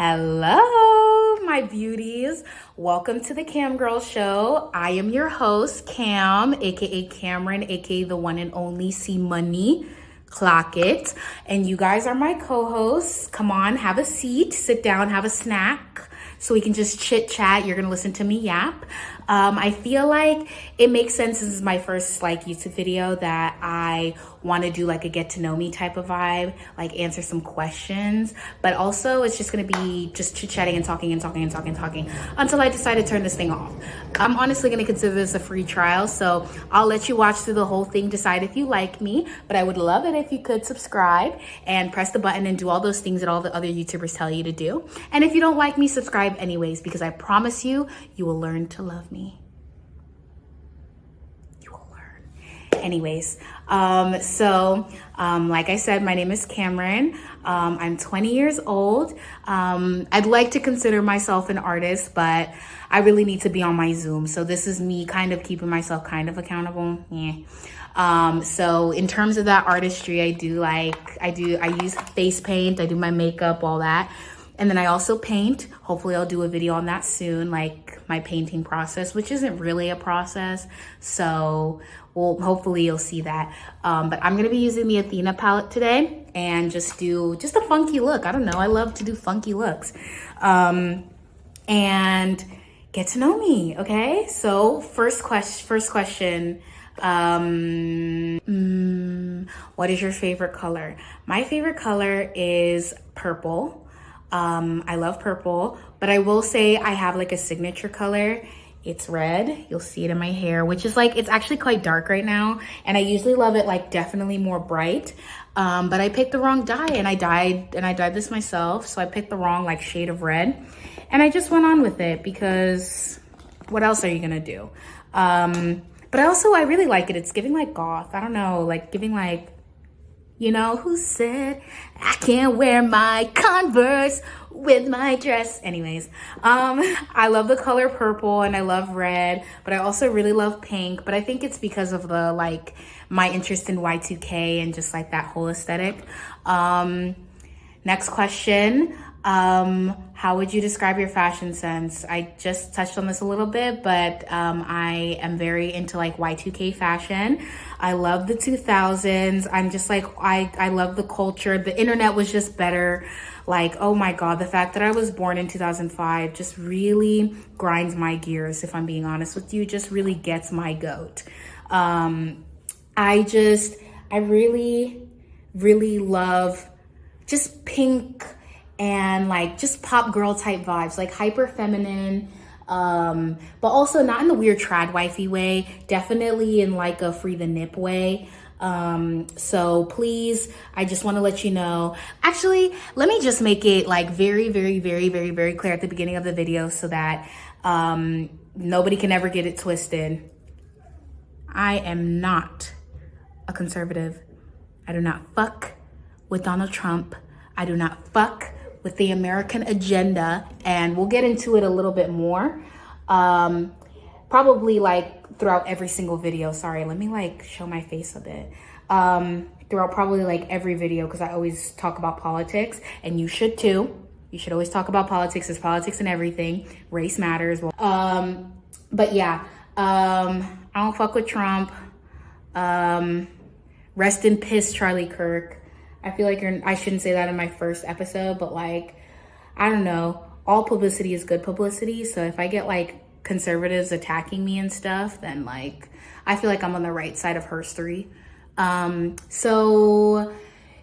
Hello, my beauties. Welcome to the Cam Girl Show. I am your host, Cam, aka Cameron, aka the one and only C Money. Clock it. And you guys are my co-hosts. Come on, have a seat, sit down, have a snack, so we can just chit chat. You're gonna listen to me yap. I feel like it makes sense. This is my first YouTube video that I want to do a get to know me type of vibe, answer some questions, but also it's just going to be just chit chatting and talking until I decide to turn this thing off. I'm honestly going to consider this a free trial, so I'll let you watch through the whole thing, decide if you like me, but I would love it if you could subscribe and press the button and do all those things that all the other YouTubers tell you to do. And if you don't like me, subscribe anyways, because I promise you, you will learn to love me. Anyways, like I said, my name is Cameron. I'm 20 years old. I'd like to consider myself an artist, but I really need to be on my Zoom. So this is me kind of keeping myself kind of accountable. Yeah. So in terms of that artistry, I use face paint, I do my makeup, all that. And then I also paint. Hopefully I'll do a video on that soon, my painting process, which isn't really a process. So hopefully you'll see that. But I'm gonna be using the Athena palette today and just do a funky look. I don't know, I love to do funky looks. And get to know me, okay? So first question, what is your favorite color? My favorite color is purple. I love purple, but I will say I have a signature color. It's red. You'll see it in my hair, which is it's actually quite dark right now. And I usually love it definitely more bright. But I picked the wrong dye and I dyed this myself. So I picked the wrong shade of red and I just went on with it because what else are you gonna do? But I really like it. It's giving goth. I don't know, giving you know who said I can't wear my Converse with my dress? Anyways, I love the color purple and I love red, but I also really love pink. But I think it's because of the my interest in Y2K and just that whole aesthetic. Next question. How would you describe your fashion sense? I just touched on this a little bit, but I am very into Y2K fashion. I love the 2000s. I'm just I love the culture. The internet was just better. Oh my God, the fact that I was born in 2005 just really grinds my gears, if I'm being honest with you, just really gets my goat. I really, really love just pink and just pop girl type vibes, hyper feminine, but also not in the weird trad wifey way, definitely in a free the nip way. So please, I just want to let you know, actually, let me just make it very, very, very, very, very clear at the beginning of the video so that nobody can ever get it twisted. I am not a conservative. I do not fuck with Donald Trump. I do not fuck with the American agenda, and we'll get into it a little bit more. Probably throughout every single video. Sorry, let me show my face a bit. Throughout probably every video, because I always talk about politics, and you should too. You should always talk about politics. There's politics in everything. Race matters. But yeah, I don't fuck with Trump. Rest in piss, Charlie Kirk. I feel I shouldn't say that in my first episode, but I don't know. All publicity is good publicity. So if I get conservatives attacking me and stuff, then I feel I'm on the right side of history. So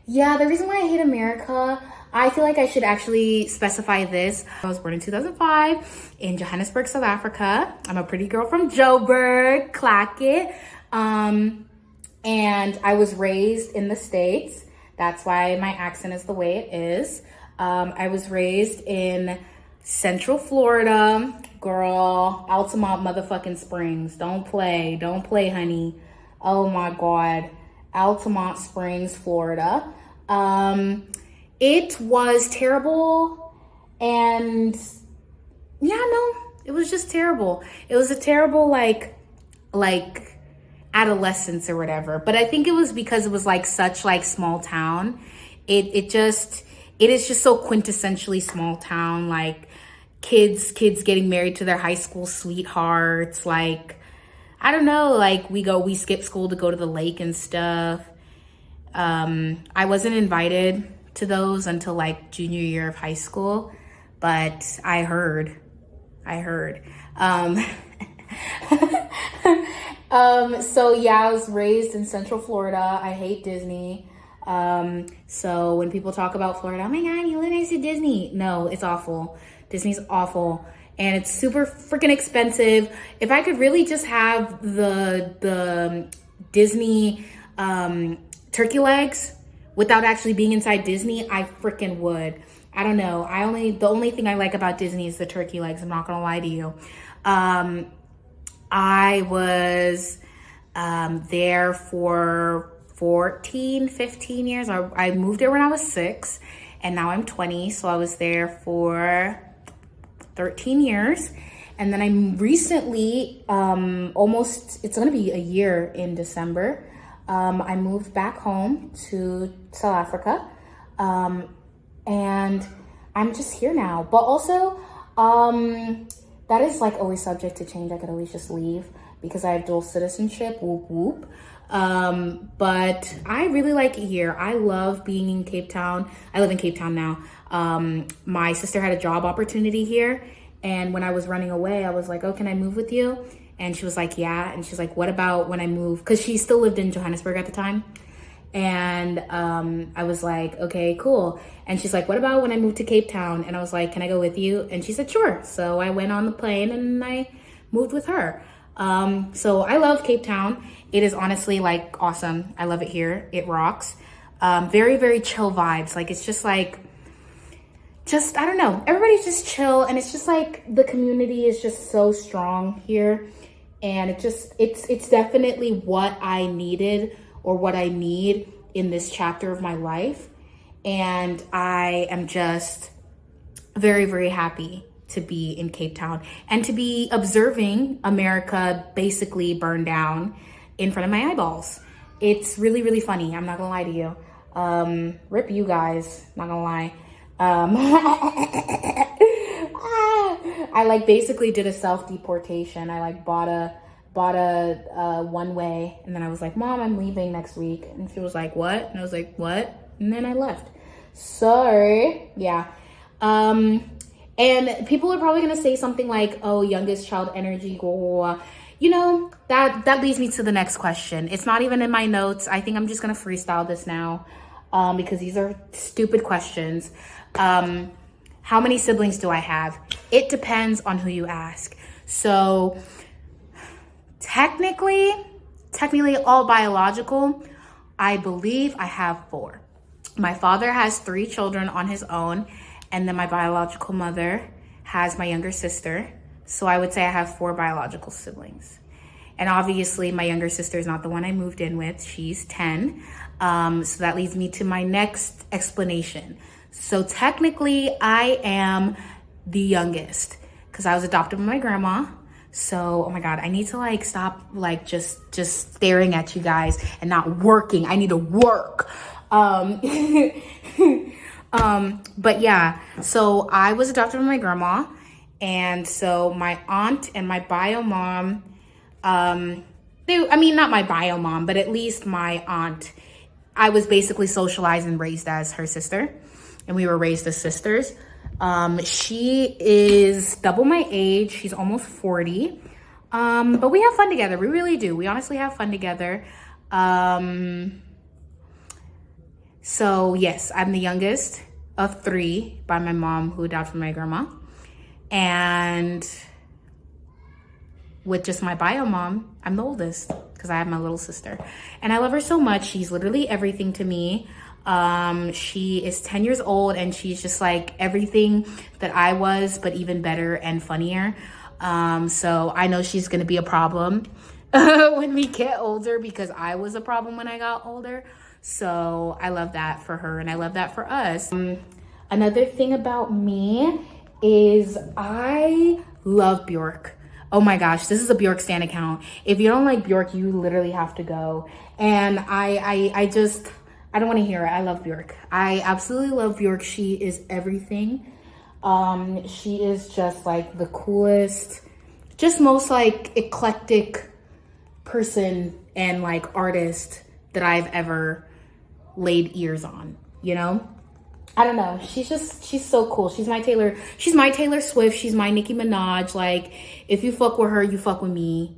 yeah, the reason why I hate America, I feel I should actually specify this. I was born in 2005 in Johannesburg, South Africa. I'm a pretty girl from Joburg, clock it. And I was raised in the States. That's why my accent is the way it is. I was raised in Central Florida, girl, Altamont motherfucking Springs. Don't play, honey. Oh my God, Altamont Springs, Florida. It was terrible, and yeah, no, it was just terrible. It was a terrible adolescence or whatever, but I think it was because it was such small town. It it is just so quintessentially small town, like kids getting married to their high school sweethearts. Like, I don't know, like we skip school to go to the lake and stuff. I wasn't invited to those until like junior year of high school, but I heard. So yeah, I was raised in Central Florida. I hate Disney. So when people talk about Florida, oh my God, you live next to Disney. No, it's awful. Disney's awful. And it's super freaking expensive. If I could really just have the Disney turkey legs without actually being inside Disney, I freaking would. I don't know. The only thing I like about Disney is the turkey legs. I'm not gonna lie to you. I was there for 14, 15 years. I moved there when I was 6, and now I'm 20. So I was there for 13 years. And then I recently, it's gonna be a year in December. I moved back home to South Africa. And I'm just here now. But also, that is like always subject to change. I could always just leave because I have dual citizenship, whoop whoop. But I really like it here. I love being in Cape Town. I live in Cape Town now. My sister had a job opportunity here. And when I was running away, I was like, oh, can I move with you? And she was like, yeah. And she's like, what about when I move? Because she still lived in Johannesburg at the time. And I was like, okay, cool. And she's like, what about when I move to Cape Town? And I was like, can I go with you? And she said, sure. So I went on the plane and I moved with her. So I love Cape Town. It is honestly like awesome. I love it here. It rocks. Very, very chill vibes. Like, it's just like, I don't know. Everybody's just chill. And it's just like the community is just so strong here. And it's definitely what I needed or what I need in this chapter of my life. And I am just very, very happy to be in Cape Town and to be observing America basically burn down in front of my eyeballs. It's really, really funny. I'm not gonna lie to you. Rip you guys, not gonna lie. I like basically did a self-deportation. I like bought a one way, and then I was like, Mom, I'm leaving next week. And she was like, what? And I was like, what? And then I left. So yeah. And people are probably gonna say something like, oh, youngest child energy, blah, blah, blah. You know, that leads me to the next question. It's not even in my notes. I think I'm just gonna freestyle this now, because these are stupid questions. How many siblings do I have? It depends on who you ask. So technically all biological, I believe I have 4. My father has 3 children on his own, and then my biological mother has my younger sister. So I would say I have 4 biological siblings. And obviously my younger sister is not the one I moved in with. She's 10. So that leads me to my next explanation. So technically I am the youngest because I was adopted by my grandma. So, oh my God, I need to like stop like just staring at you guys and not working. I need to work. But yeah, so I was adopted by my grandma. And so my aunt and my bio mom, not my bio mom, but at least my aunt, I was basically socialized and raised as her sister. And we were raised as sisters. She is double my age. She's almost 40. But we have fun together. We really do. We honestly have fun together. So yes, I'm the youngest of 3 by my mom who adopted my grandma. And with just my bio mom, I'm the oldest because I have my little sister. And I love her so much. She's literally everything to me. She is 10 years old and she's just like everything that I was, but even better and funnier. So I know she's going to be a problem when we get older because I was a problem when I got older. So I love that for her and I love that for us. Another thing about me is I love Bjork. Oh my gosh, this is a Bjork stan account. If you don't like Bjork, you literally have to go. And I don't want to hear it. I love Bjork. I absolutely love Bjork. She is everything. She is just like the coolest, just most like eclectic person and like artist that I've ever laid ears on, you know? I don't know. She's so cool. She's my Taylor Swift. She's my Nicki Minaj. Like, if you fuck with her, you fuck with me.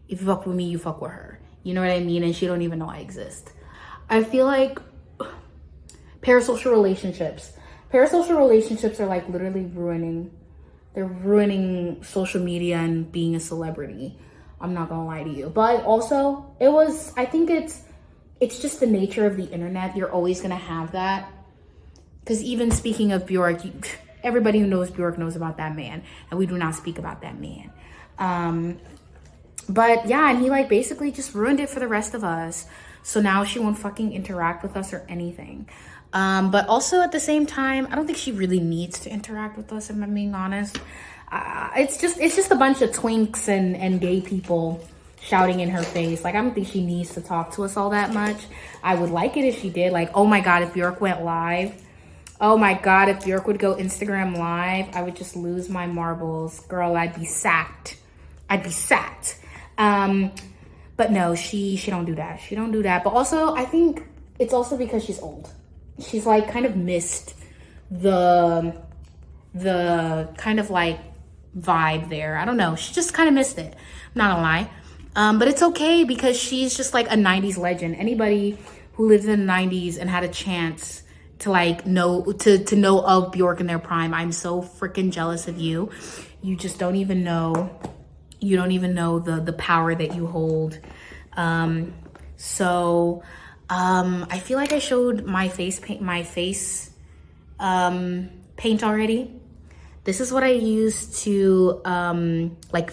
If you fuck with me, you fuck with her. You know what I mean? And she don't even know I exist. I feel like parasocial relationships are like literally they're ruining social media and being a celebrity. I'm not gonna lie to you. But also, I think it's just the nature of the internet. You're always gonna have that. Because even speaking of Bjork, everybody who knows Bjork knows about that man. And we do not speak about that man. But yeah, and he like basically just ruined it for the rest of us. So now she won't fucking interact with us or anything. But also at the same time, I don't think she really needs to interact with us, if I'm being honest. It's just a bunch of twinks and gay people shouting in her face. Like, I don't think she needs to talk to us all that much. I would like it if she did. Like, oh my God, if Bjork went live. Oh my God, if Bjork would go Instagram live, I would just lose my marbles. Girl, I'd be sacked. I'd be sacked. But no, she don't do that. She don't do that. But also, I think it's also because she's old. She's like kind of missed the kind of like vibe there. I don't know. She just kind of missed it. I'm not gonna lie. But it's okay because she's just like a 90s legend. Anybody who lived in the 90s and had a chance to like know of Bjork in their prime, I'm so freaking jealous of you. You just don't even know. You don't even know the power that you hold. I feel like I showed my face paint already. This is what I use to like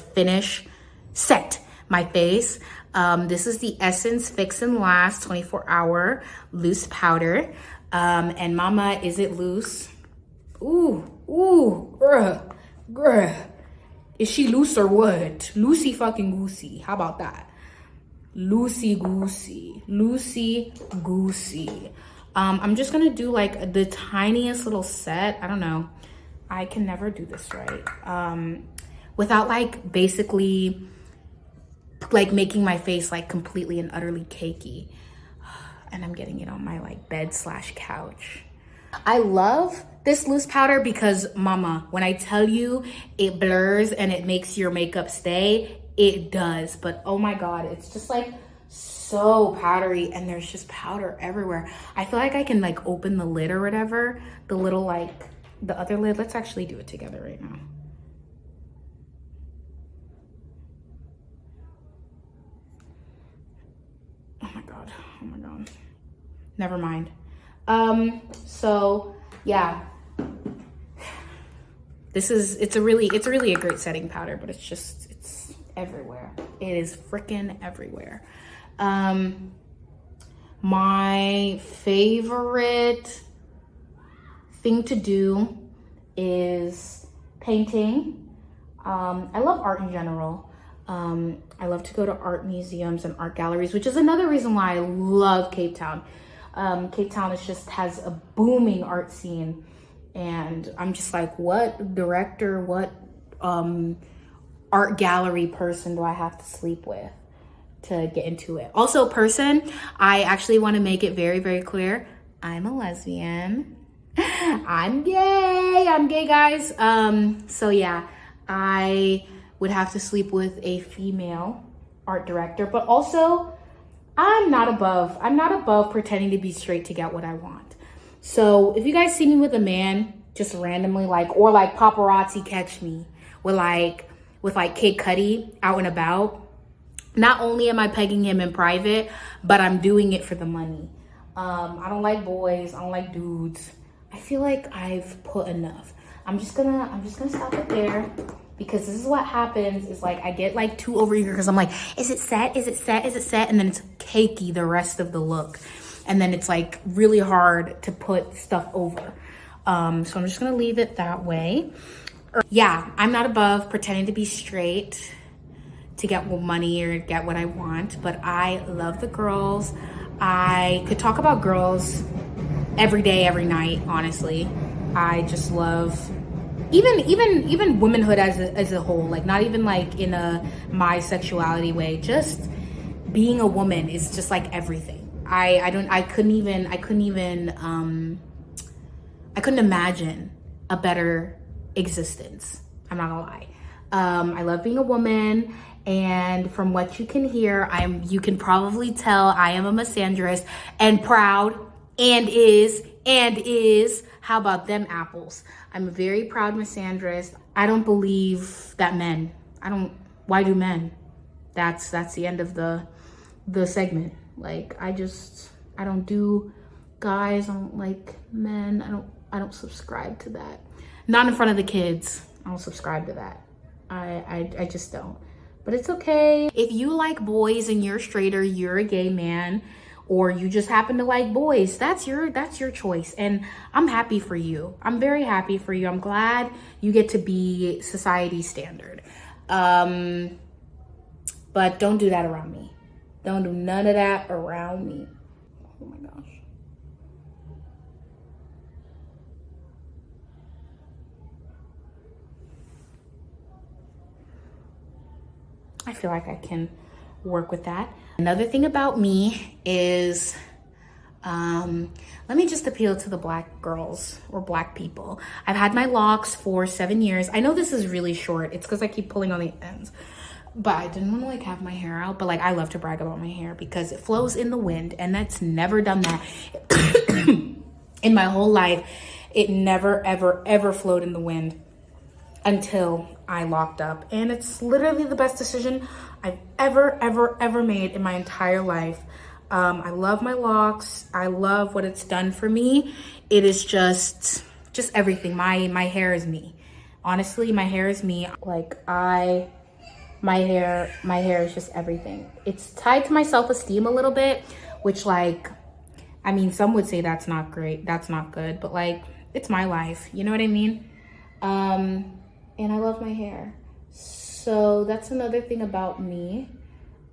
set my face. This is the Essence Fix and Last 24-hour loose powder. And mama, is it loose? Grr. Is she loose or what? Loosey fucking goosey. How about that? Loosey goosey. I'm just gonna do like the tiniest little set. I don't know. I can never do this right. Without like basically like making my face like completely and utterly cakey. And I'm getting it on my like bed / couch. I love this loose powder because mama, when I tell you it blurs and it makes your makeup stay, it does. But oh my God, it's just like so powdery and there's just powder everywhere. I feel like I can like open the lid or whatever, the little like the other lid. Let's actually do it together right now. Oh my God. Never mind. So yeah, it's really a great setting powder, but it's everywhere. It is freaking everywhere. My favorite thing to do is painting. I love art in general. I love to go to art museums and art galleries, which is another reason why I love Cape Town. Cape Town has a booming art scene, and I'm just like, what director, what art gallery person do I have to sleep with to get into it? Also, I actually want to make it very, very clear, I'm a lesbian. I'm gay, guys. So yeah, I would have to sleep with a female art director, but also I'm not above pretending to be straight to get what I want. So if you guys see me with a man just randomly, or paparazzi catch me with Kid Cudi out and about, not only am I pegging him in private, but I'm doing it for the money. I don't like boys, I don't like dudes. I feel like I've put enough. I'm just gonna stop it there, because this is what happens is I get too overeager because I'm like, is it set? And then it's cakey the rest of the look. And then it's really hard to put stuff over. So I'm just gonna leave it that way. Yeah, I'm not above pretending to be straight to get money or get what I want, but I love the girls. I could talk about girls every day, every night, honestly. I just love even womanhood as a whole, like not even like in a my sexuality way, just being a woman is just like everything. I couldn't imagine a better existence. I'm not gonna lie. I love being a woman, and from what you can hear, you can probably tell I am a misandrist and proud and is. How about them apples? I'm a very proud misandrist. I don't believe that men. Why do men? That's the end of the segment. Like I don't do guys. I don't like men. I don't subscribe to that. Not in front of the kids. I don't subscribe to that. I just don't. But it's okay. If you like boys and you're straight or you're a gay man, or you just happen to like boys, that's your choice. And I'm happy for you. I'm very happy for you. I'm glad you get to be society standard. But don't do that around me. Don't do none of that around me. Oh my gosh. I feel like I can work with that. Another thing about me is, let me just appeal to the black girls or black people. I've had my locks for 7 years. I know this is really short. It's because I keep pulling on the ends. But I didn't want to like have my hair out. But like I love to brag about my hair because it flows in the wind. And that's never done that in my whole life. It never, ever, ever flowed in the wind until I locked up. And it's literally the best decision I've ever made in my entire life. I love my locks. I love what it's done for me. It is just everything. My hair is me. Honestly, my hair is me. Like my hair is just everything. It's tied to my self-esteem a little bit, which like, I mean, some would say that's not great. That's not good, but like, it's my life. You know what I mean? And I love my hair. So that's another thing about me.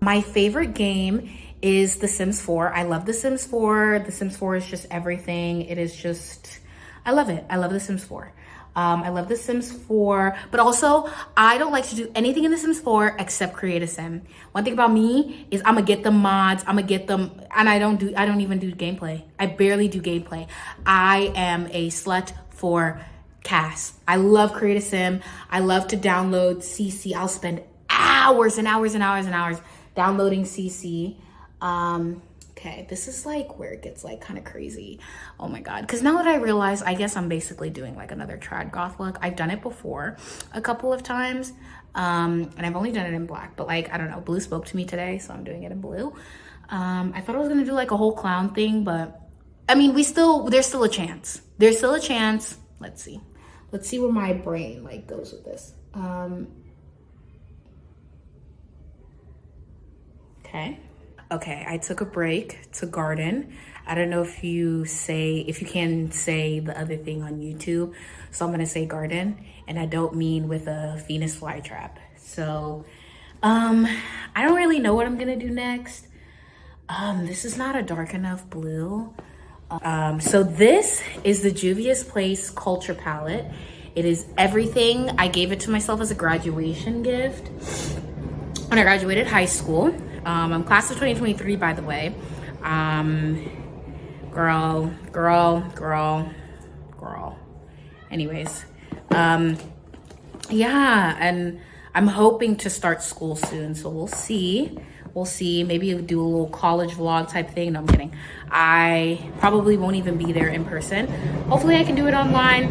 My favorite game is The Sims 4. I love The Sims 4. The Sims 4 is just everything. It is just, I love it. I love The Sims 4. I love The Sims 4, but also I don't like to do anything in The Sims 4 except create a sim. One thing about me is I'm gonna get them mods, I'm gonna get them, and I don't even do gameplay. I barely do gameplay. I am a slut for CAS. I love create a sim. I love to download CC. I'll spend hours and hours and hours and hours downloading CC. Okay, this is like where it gets like kind of crazy. Oh my God. Because now that I realize, I guess I'm basically doing like another trad goth look. I've done it before a couple of times. And I've only done it in black, but like, I don't know, blue spoke to me today, so I'm doing it in blue. I thought I was gonna do like a whole clown thing, but I mean, there's still a chance. There's still a chance. Let's see. Let's see where my brain like goes with this. Okay, I took a break to garden. I don't know if you can say the other thing on YouTube. So I'm gonna say garden, and I don't mean with a Venus flytrap. So, I don't really know what I'm gonna do next. This is not a dark enough blue. So this is the Juvia's Place Culture Palette. It is everything. I gave it to myself as a graduation gift when I graduated high school. I'm class of 2023, by the way. Girl. Anyways, yeah, and I'm hoping to start school soon, so we'll see. Maybe do a little college vlog type thing. No, I'm kidding. I probably won't even be there in person. Hopefully I can do it online,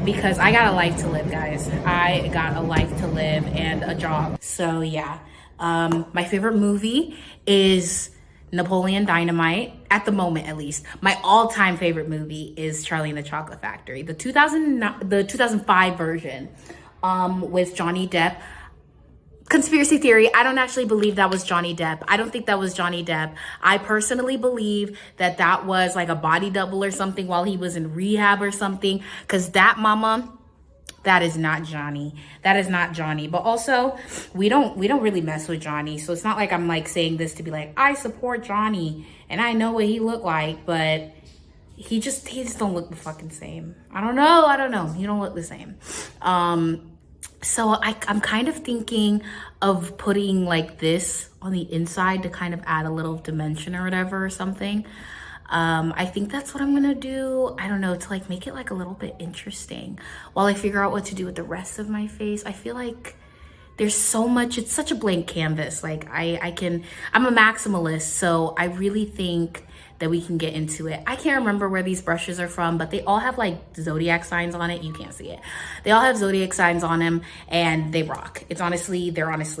because I got a life to live, guys. I got a life to live and a job. So yeah, my favorite movie is Napoleon Dynamite, at the moment at least. My all-time favorite movie is Charlie and the Chocolate Factory, the 2005 version, with Johnny Depp. Conspiracy theory, I don't actually believe that was Johnny Depp. I don't think that was Johnny Depp. I personally believe that that was like a body double or something while he was in rehab or something, because that mama That is not Johnny. That is not Johnny. But also, we don't really mess with Johnny. So it's not like I'm like saying this to be like, I support Johnny and I know what he looked like, but he just don't look the fucking same. I don't know. He don't look the same. So I'm kind of thinking of putting like this on the inside to kind of add a little dimension or whatever or something. I think that's what I'm gonna do. I don't know, to like make it like a little bit interesting while I figure out what to do with the rest of my face. I feel like there's so much, it's such a blank canvas. Like I'm a maximalist, so I really think that we can get into it. I can't remember where these brushes are from, but they all have like zodiac signs on it. You can't see it. They all have zodiac signs on them and they rock. They're honestly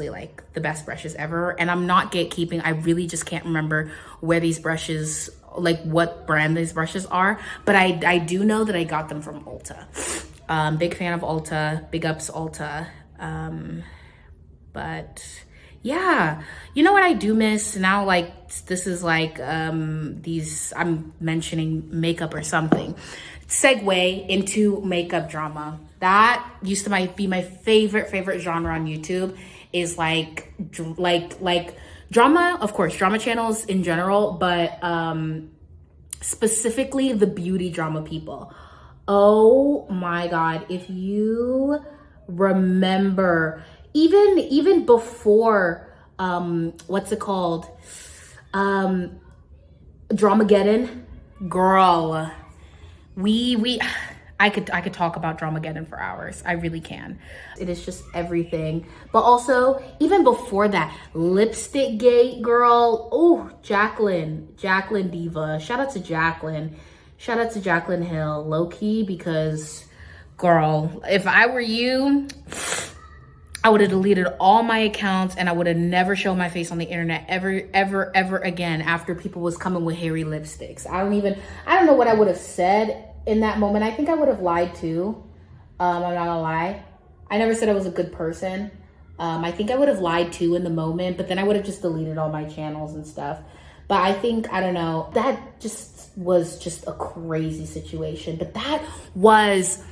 like the best brushes ever. And I'm not gatekeeping. I really just can't remember where these brushes, like what brand these brushes are, but I do know that I got them from Ulta. Big fan of Ulta, big ups Ulta. But yeah, you know what I do miss now? Like this is like I'm mentioning makeup or something. Segue into makeup drama. That used to be my favorite genre on YouTube. Is like drama, of course, drama channels in general, but specifically the beauty drama people. Oh my God, if you remember, even before, what's it called? Dramageddon, girl, I could talk about Dramageddon for hours. I really can. It is just everything. But also, even before that, Lipstick Gate, girl. Oh, Jaclyn Diva. Shout out to Jaclyn. Shout out to Jaclyn Hill. Low key, because, girl, if I were you, I would have deleted all my accounts and I would have never shown my face on the internet ever again after people was coming with hairy lipsticks. I don't know what I would have said in that moment. I think I would have lied too. I'm not gonna lie. I never said I was a good person. I think I would have lied too in the moment, but then I would have just deleted all my channels and stuff. But I think, I don't know, that just was just a crazy situation. But that was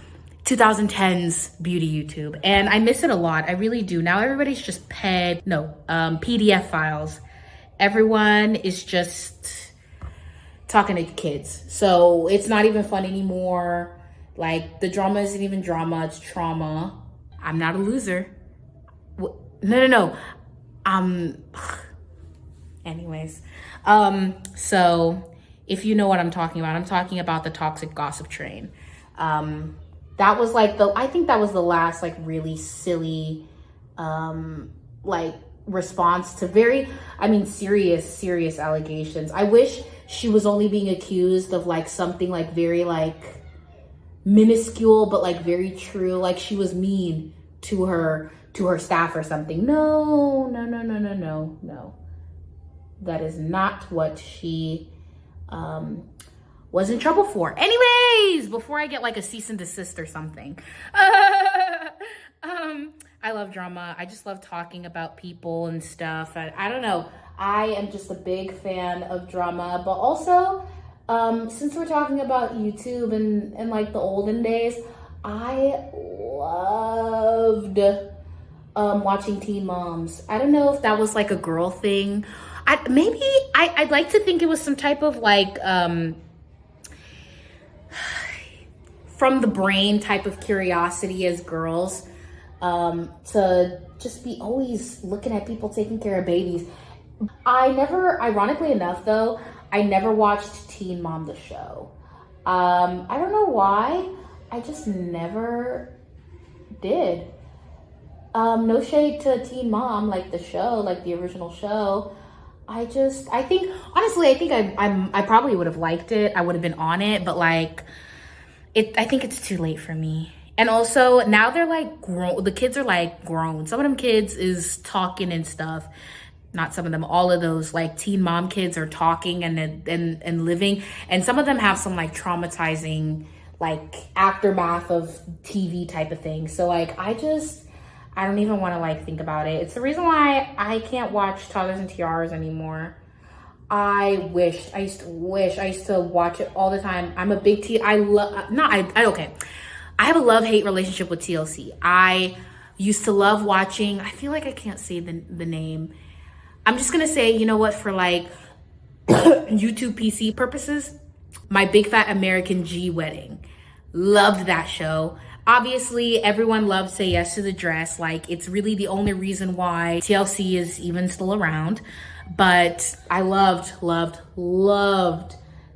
2010's beauty YouTube. And I miss it a lot. I really do. Now everybody's just PDF files. Everyone is just talking to kids. So it's not even fun anymore. Like the drama isn't even drama, it's trauma. I'm not a loser. No. Anyways. So if you know what I'm talking about, I'm talking about the toxic gossip train. That was like I think that was the last like really silly, like response to serious allegations. I wish she was only being accused of like something like very like minuscule, but like very true. Like she was mean to her staff or something. No. That is not what she, was in trouble for. Anyways, before I get like a cease and desist or something. I love drama. I just love talking about people and stuff. I don't know. I am just a big fan of drama, but also, since we're talking about YouTube and like the olden days, I loved watching Teen Moms. I don't know if that was like a girl thing. I'd like to think it was some type of like, from the brain type of curiosity as girls, to just be always looking at people taking care of babies. Ironically enough though, I never watched Teen Mom the show. I don't know why, I just never did. No shade to Teen Mom, like the show, like the original show. I think I probably would have liked it. I would have been on it, but like, I think it's too late for me. And also now they're like grown. The kids are like grown. Some of them kids is talking and stuff. Not some of them, all of those like Teen Mom kids are talking and living. And some of them have some like traumatizing, like aftermath of TV type of thing. So like, I don't even want to like think about it. It's the reason why I can't watch Toddlers and Tiaras anymore. I used to watch it all the time. I'm a big okay. I have a love-hate relationship with TLC. I used to love watching, I feel like I can't say the name. I'm just gonna say, you know what, for like YouTube PC purposes, My Big Fat American G Wedding. Loved that show. Obviously, everyone loves Say Yes to the Dress. Like, it's really the only reason why TLC is even still around. But I loved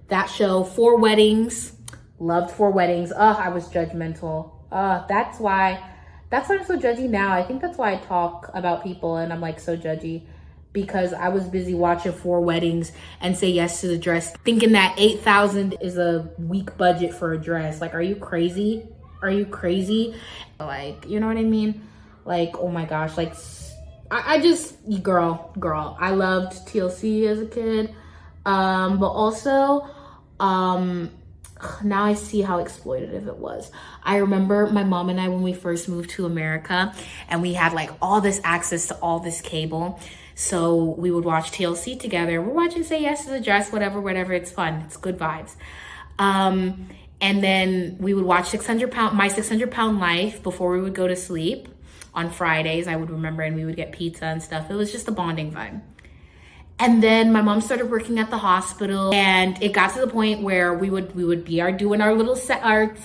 that show. 4 Weddings. Loved 4 Weddings. I was judgmental. That's why I'm so judgy now. I think that's why I talk about people and I'm like so judgy. Because I was busy watching 4 Weddings and Say Yes to the Dress, thinking that $8,000 is a weak budget for a dress. Like, are you crazy? Are you crazy? Like, you know what I mean? Like, oh my gosh, like, I just, girl, I loved TLC as a kid. But also, now I see how exploitative it was. I remember my mom and I, when we first moved to America and we had like all this access to all this cable. So we would watch TLC together. We're watching Say Yes to the Dress, whatever. It's fun. It's good vibes. And then we would watch My 600 Pound Life before we would go to sleep on Fridays, I would remember, and we would get pizza and stuff. It was just a bonding vibe. And then my mom started working at the hospital, and it got to the point where we would be doing our little our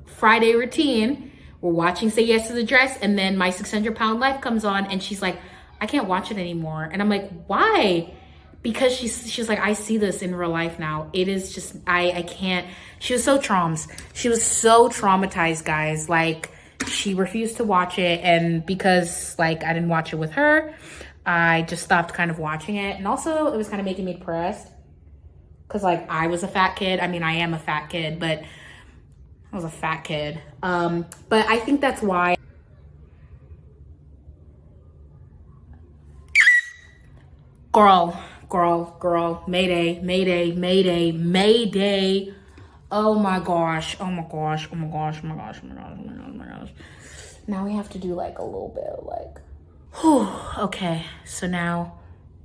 Friday routine. We're watching Say Yes to the Dress, and then My 600 Pound Life comes on, and she's like, I can't watch it anymore. And I'm like, why? Because she's like, I see this in real life now. It is just, I can't. She was so traumatized, guys. Like, she refused to watch it. And because like I didn't watch it with her, I just stopped kind of watching it. And also it was kind of making me depressed. Cause like I was a fat kid. I mean, I am a fat kid, but I was a fat kid. But I think that's why. Girl, mayday. Oh my gosh. Now we have to do like a little bit of like, whew. Okay, so now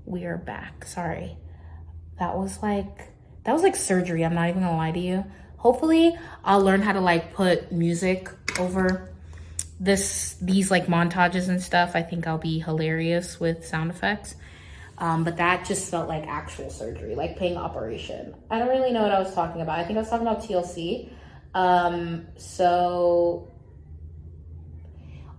we are back. Sorry. That was like surgery. I'm not even gonna lie to you. Hopefully I'll learn how to like put music over these like montages and stuff. I think I'll be hilarious with sound effects. But that just felt like actual surgery, like paying operation. I don't really know what I was talking about. I think I was talking about TLC. So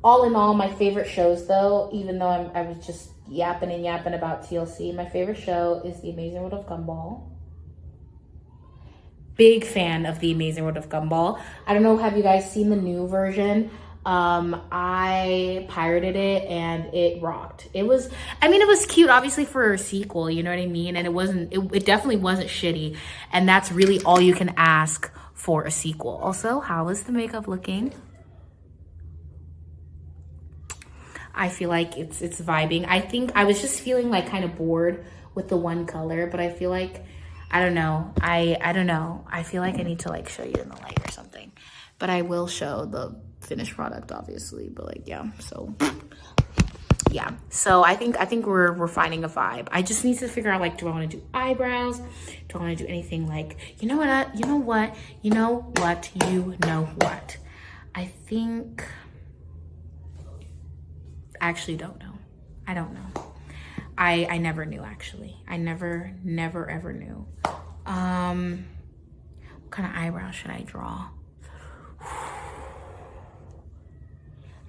all in all, my favorite shows though, even though I was just yapping about TLC, my favorite show is The Amazing World of Gumball. Big fan of The Amazing World of Gumball. I don't know, have you guys seen the new version? I pirated it and it rocked. It was cute, obviously, for a sequel, you know what I mean? And it definitely wasn't shitty. And that's really all you can ask for a sequel. Also, how is the makeup looking? I feel like it's vibing. I think I was just feeling like kind of bored with the one color, but I feel like, I don't know. I don't know. I feel like I need to like show you in the light or something, but I will show the finished product obviously, but like, yeah, so yeah. So I think we're finding a vibe. I just need to figure out like, do I want to do eyebrows? Do I want to do anything like, you know what? I think, I actually don't know. I don't know. I never knew, actually. I never ever knew. What kind of eyebrow should I draw?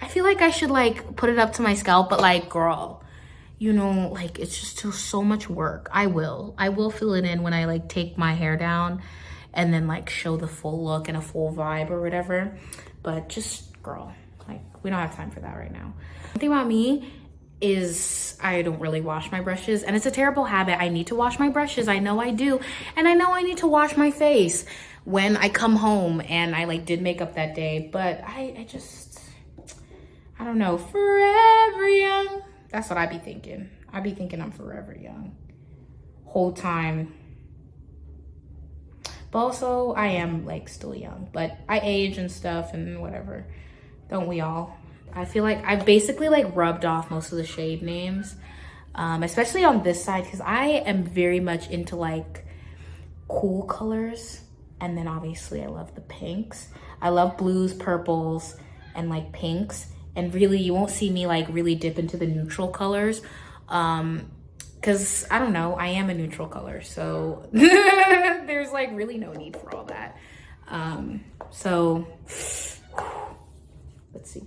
I feel like I should like put it up to my scalp, but like, girl, you know, like it's just so much work. I will fill it in when I like take my hair down and then like show the full look and a full vibe or whatever. But just, girl, like we don't have time for that right now. One thing about me is I don't really wash my brushes, and it's a terrible habit. I need to wash my brushes. I know I do. And I know I need to wash my face when I come home and I like did makeup that day, but I don't know, forever young. That's what I be thinking. I be thinking I'm forever young whole time. But also I am like still young, but I age and stuff and whatever. Don't we all? I feel like I've basically like rubbed off most of the shade names, especially on this side, because I am very much into like cool colors. And then obviously I love the pinks. I love blues, purples, and like pinks. And really, you won't see me like really dip into the neutral colors. Because I don't know, I am a neutral color. So there's like really no need for all that. So let's see.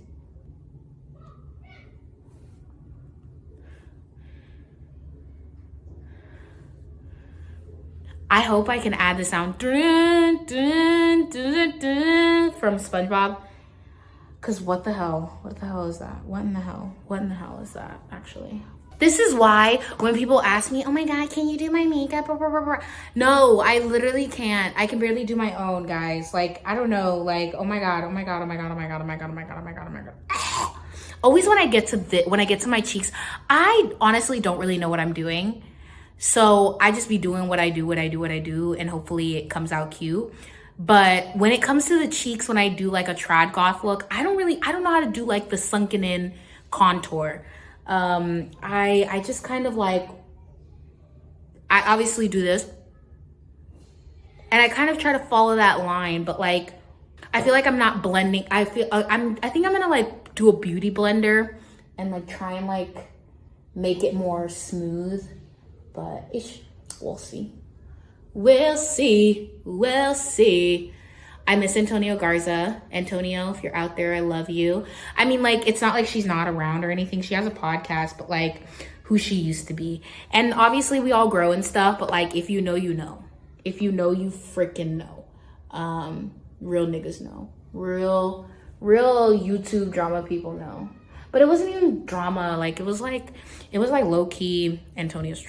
I hope I can add the sound dun, dun, dun, dun, from SpongeBob. Cause what the hell? What the hell is that? What in the hell? What in the hell is that actually? This is why when people ask me, oh my God, can you do my makeup? No, I literally can't. I can barely do my own, guys. Like, I don't know, like, oh my God, oh my God, oh my God, oh my God, oh my God, oh my God, oh my God, oh my God. Always when I get to my cheeks, I honestly don't really know what I'm doing. So I just be doing what I do, and hopefully it comes out cute. But when it comes to the cheeks, when I do like a trad goth look, I don't know how to do like the sunken in contour. I just kind of like, I obviously do this and I kind of try to follow that line, but like, I feel like I'm not blending. I think I'm gonna like do a beauty blender and like try and like make it more smooth, but we'll see. We'll see. We'll see. I miss Antonio Garza. Antonio, if you're out there, I love you. I mean, like, it's not like she's not around or anything. She has a podcast, but like who she used to be. And obviously we all grow and stuff, but like, if you know, you know. If you know, you freaking know. Real niggas know. Real YouTube drama people know. But it wasn't even drama. Like, it was like low-key Antonio's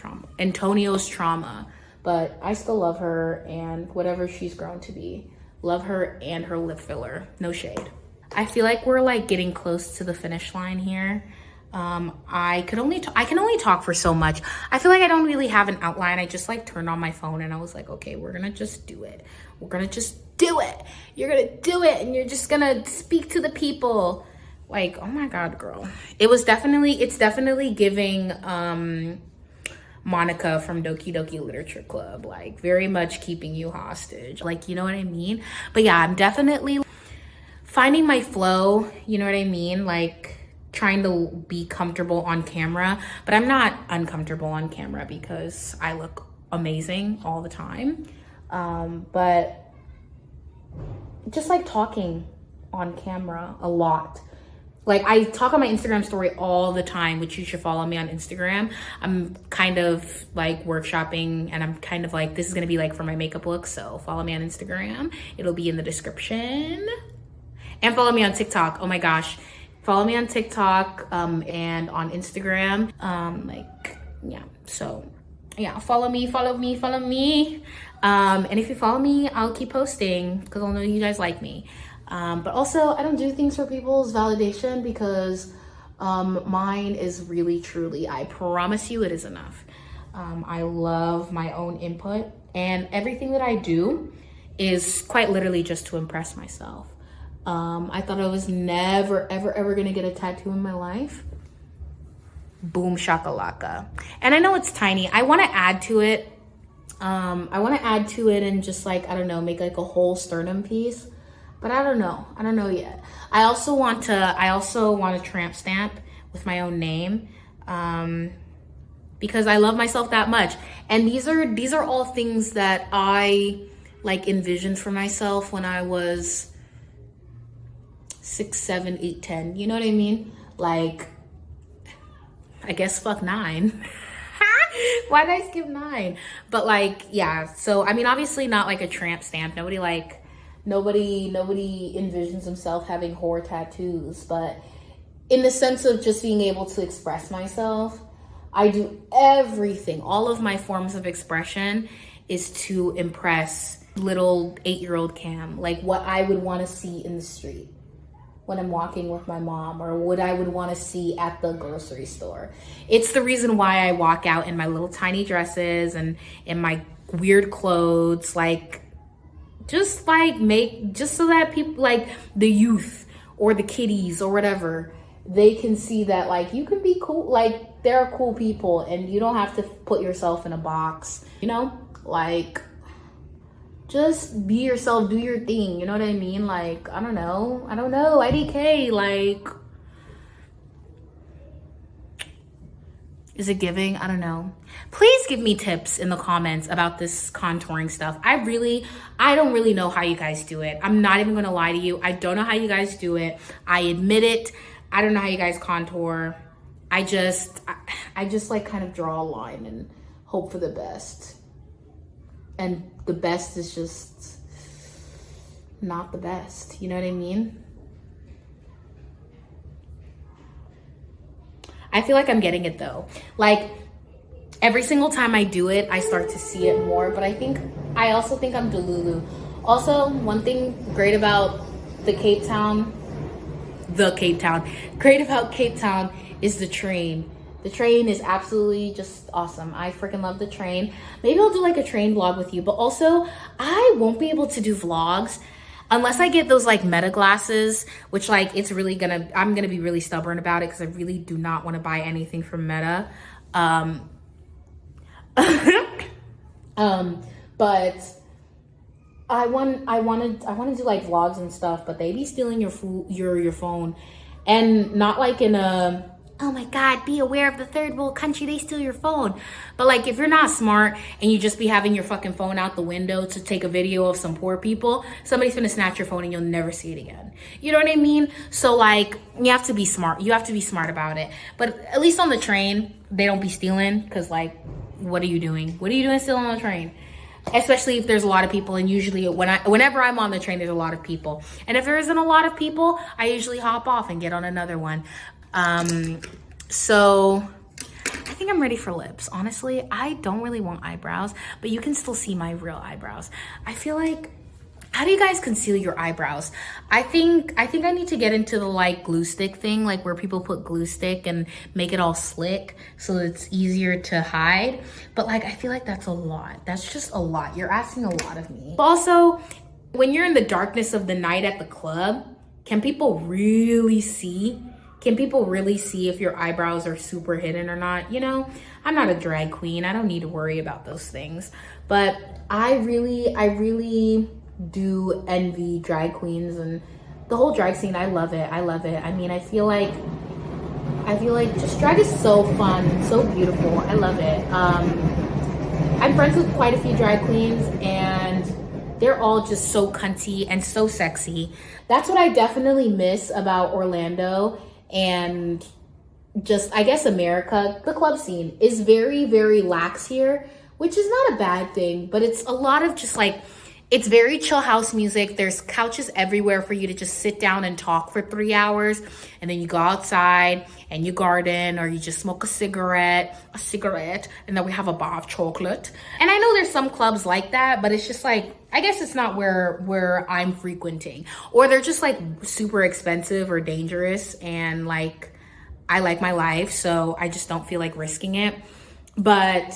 trauma. But I still love her and whatever she's grown to be. Love her and her lip filler. No shade. I feel like we're like getting close to the finish line here. I can only talk for so much. I feel like I don't really have an outline. I just like turned on my phone and I was like, okay, we're gonna just do it. We're gonna just do it. You're gonna do it and you're just gonna speak to the people. Like, oh my God, girl. It's definitely giving Monica from Doki Doki Literature Club, like very much keeping you hostage. Like, you know what I mean? But yeah, I'm definitely finding my flow, you know what I mean? Like trying to be comfortable on camera, but I'm not uncomfortable on camera because I look amazing all the time. But just like talking on camera a lot. Like, I talk on my Instagram story all the time, which you should follow me on Instagram. I'm kind of like workshopping and I'm kind of like, this is gonna be like for my makeup look. So follow me on Instagram. It'll be in the description. And follow me on TikTok. Oh my gosh. Follow me on TikTok and on Instagram. Yeah. So yeah, follow me. And if you follow me, I'll keep posting because I'll know you guys like me. But also, I don't do things for people's validation because mine is really, truly, I promise you it is enough. I love my own input and everything that I do is quite literally just to impress myself. I thought I was never, ever gonna get a tattoo in my life. Boom shakalaka. And I know it's tiny. I want to add to it. And just like, I don't know, make like a whole sternum piece. But I don't know yet. I also want a tramp stamp with my own name because I love myself that much. And these are all things that I like envisioned for myself when I was 6, 7, 8, 10. You know what I mean? Like, I guess fuck 9. Why did I skip 9? But like, yeah. So I mean, obviously not like a tramp stamp. Nobody envisions himself having horror tattoos, but in the sense of just being able to express myself, I do everything. All of my forms of expression is to impress little 8-year-old Cam, like what I would want to see in the street when I'm walking with my mom, or what I would want to see at the grocery store. It's the reason why I walk out in my little tiny dresses and in my weird clothes, like, just so that people, like the youth or the kiddies or whatever, they can see that like you can be cool, like there are cool people and you don't have to put yourself in a box, you know? Like, just be yourself, do your thing, you know what I mean? Like, I don't know, IDK, like, is it giving? I don't know. Please give me tips in the comments about this contouring stuff. I don't really know how you guys do it. I'm not even gonna lie to you. I don't know how you guys do it. I admit it. I don't know how you guys contour. I just like kind of draw a line and hope for the best. And the best is just not the best. You know what I mean? I feel like I'm getting it though. Like every single time I do it, I start to see it more, but I also think I'm Delulu. Also, one thing great about Cape Town is the train. The train is absolutely just awesome. I freaking love the train. Maybe I'll do like a train vlog with you, but also I won't be able to do vlogs unless I get those like Meta glasses, which like I'm gonna be really stubborn about it because I really do not want to buy anything from Meta. But I want to do like vlogs and stuff, but they be stealing your phone, and not like in a, oh my God, be aware of the third world country, they steal your phone. But like, if you're not smart and you just be having your fucking phone out the window to take a video of some poor people, somebody's gonna snatch your phone and you'll never see it again. You know what I mean? So like, you have to be smart. You have to be smart about it. But at least on the train, they don't be stealing, because like, what are you doing? What are you doing still on the train? Especially if there's a lot of people, and usually whenever I'm on the train, there's a lot of people. And if there isn't a lot of people, I usually hop off and get on another one. So I think I'm ready for lips. Honestly, I don't really want eyebrows, but you can still see my real eyebrows. I feel like, how do you guys conceal your eyebrows? I think I need to get into the like glue stick thing, like where people put glue stick and make it all slick so it's easier to hide. But like, I feel like that's a lot. That's just a lot. You're asking a lot of me. But also, when you're in the darkness of the night at the club, can people really see? Can people really see if your eyebrows are super hidden or not? You know, I'm not a drag queen. I don't need to worry about those things. But I really do envy drag queens and the whole drag scene. I love it. I love it. I mean, I feel like just drag is so fun, so beautiful. I love it. I'm friends with quite a few drag queens, and they're all just so cunty and so sexy. That's what I definitely miss about Orlando. And just, I guess, America. The club scene is very, very lax here, which is not a bad thing, but it's a lot of just like, it's very chill house music. There's couches everywhere for you to just sit down and talk for 3 hours. And then you go outside and you garden, or you just smoke a cigarette, and then we have a bar of chocolate. And I know there's some clubs like that, but it's just like, I guess it's not where I'm frequenting. Or they're just like super expensive or dangerous, and like, I like my life, so I just don't feel like risking it. But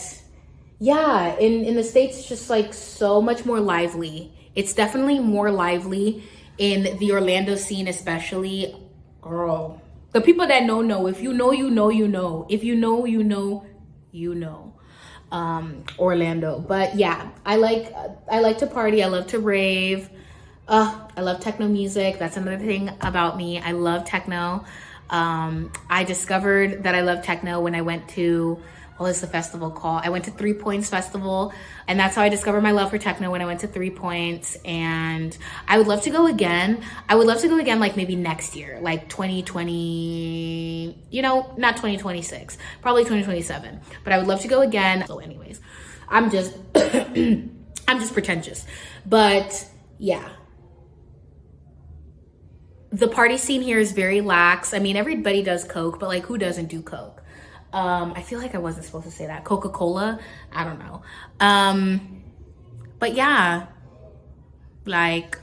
yeah, in the States, it's just like so much more lively. It's definitely more lively in the Orlando scene, especially. Girl, the people that know. If you know, you know, you know. If you know, you know, you know. Orlando. But yeah, I like to party. I love to rave. I love techno music. That's another thing about me. I love techno. I discovered that I love techno when I went to, what was the festival called? I went to 3 Points Festival, and that's how I discovered my love for techno, when I went to 3 Points. And I would love to go again. I would love to go again, like maybe next year, like 2020, you know, not 2026, probably 2027. But I would love to go again. So anyways, I'm just pretentious. But yeah. The party scene here is very lax. I mean, everybody does Coke, but like, who doesn't do Coke? I feel like I wasn't supposed to say that. Coca-Cola? I don't know. But yeah, like,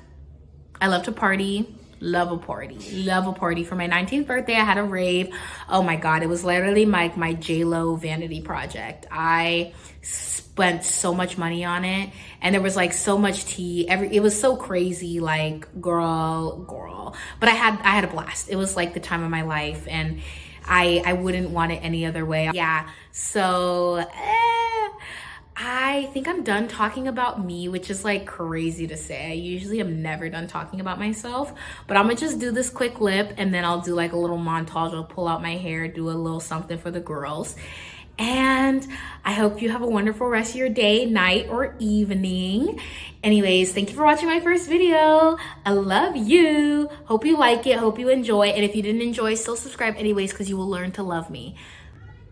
I love to party. Love a party. For my 19th birthday, I had a rave. Oh my God, it was literally my J-Lo vanity project. I spent so much money on it, and there was like so much tea. It was so crazy, like girl. But I had a blast. It was like the time of my life, and I wouldn't want it any other way. Yeah, so I think I'm done talking about me, which is like crazy to say. I usually am never done talking about myself, but I'm gonna just do this quick lip and then I'll do like a little montage. I'll pull out my hair, do a little something for the girls. And I hope you have a wonderful rest of your day, night, or evening. Anyways, thank you for watching my first video. I love you. Hope you like it, hope you enjoy. And if you didn't enjoy, still subscribe anyways, because you will learn to love me.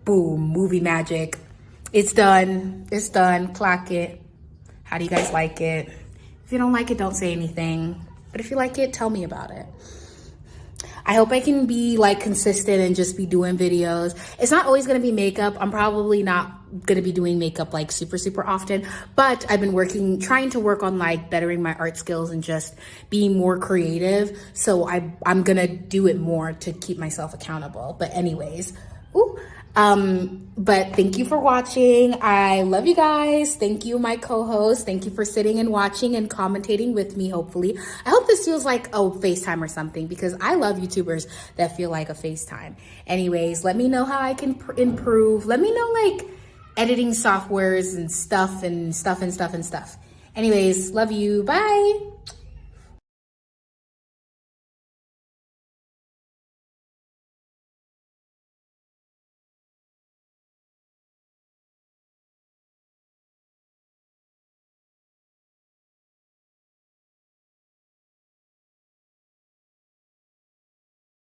Boom, movie magic. It's done. It's done. Clock it. How do you guys like it? If you don't like it, don't say anything. But if you like it, tell me about it. I hope I can be like consistent and just be doing videos. It's not always gonna be makeup. I'm probably not gonna be doing makeup like super often, but I've been trying to work on like bettering my art skills and just being more creative. So I'm gonna do it more to keep myself accountable. But anyways, but thank you for watching. I love you guys. Thank you, my co-host. Thank you for sitting and watching and commentating with me, hopefully. I hope this feels like a FaceTime or something, because I love YouTubers that feel like a FaceTime. Anyways, let me know how I can improve. Let me know like editing softwares and stuff. Anyways, love you. Bye.